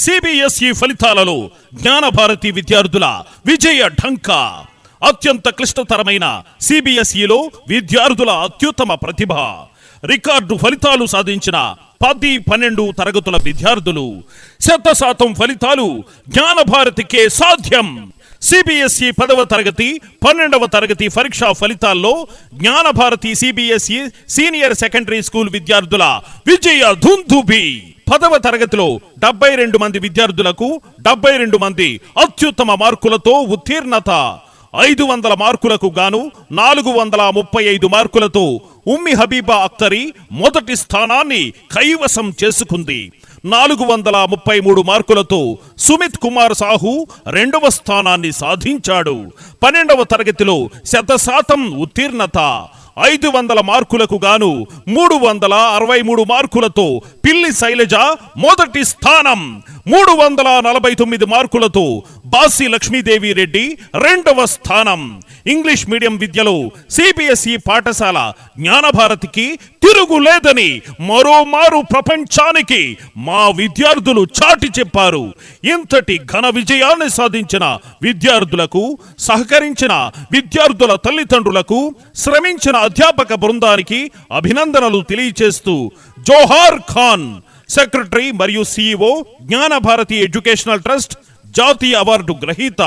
CBSE ఫలితాలలో జ్ఞానభారతి విద్యార్థుల విజయ ఢంకా. అత్యంత క్లిష్టతరమైన సిబిఎస్ఈలో విద్యార్థుల అత్యుత్తమ ప్రతిభ. రికార్డు ఫలితాలు సాధించిన 10-12 తరగతుల విద్యార్థులు 100% ఫలితాలు జ్ఞానభారతికే సాధ్యం. సిబిఎస్ఈ 10వ తరగతి 12వ తరగతి పరీక్షా ఫలితాల్లో Gnanabharathi CBSE senior secondary school విద్యార్థుల విజయ ధుంధుబి. 10వ తరగతిలో 72 మంది విద్యార్థులకు 72 మంది అత్యుత్తమ మార్కులతో ఉత్తీర్ణత. 500 మార్కులకు గాను 435 మార్కులతో ఉమ్మి హబీబా అఖ్తరీ మొదటి స్థానాన్ని కైవసం చేసుకుంది. 433 మార్కులతో సుమిత్ కుమార్ సాహు రెండవ స్థానాన్ని సాధించాడు. 12వ తరగతిలో 100% ఉత్తీర్ణత. 500 మార్కులకు గాను 363 మార్కులతో పిల్లి శైలజ మొదటి స్థానం. 349 మార్కులతో బాసి లక్ష్మీదేవి రెడ్డి రెండవ స్థానం. ఇంగ్లీష్ మీడియం విద్యలో సిబిఎస్ఈ పాఠశాల జ్ఞానభారతికి తిరుగులేదని మరోమారు ప్రపంచానికి మా విద్యార్థులు చాటి చెప్పారు. ఇంతటి ఘన విజయాన్ని సాధించిన విద్యార్థులకు, సహకరించిన విద్యార్థుల తల్లిదండ్రులకు, శ్రమించిన అధ్యాపక బృందానికి అభినందనలు తెలియచేస్తూ జోహార్ ఖాన్, సెక్రటరీ మరియు సిఇఓ, జ్ఞానభారతి ఎడ్యుకేషనల్ ట్రస్ట్ జాతీయ అవార్డు గ్రహీత.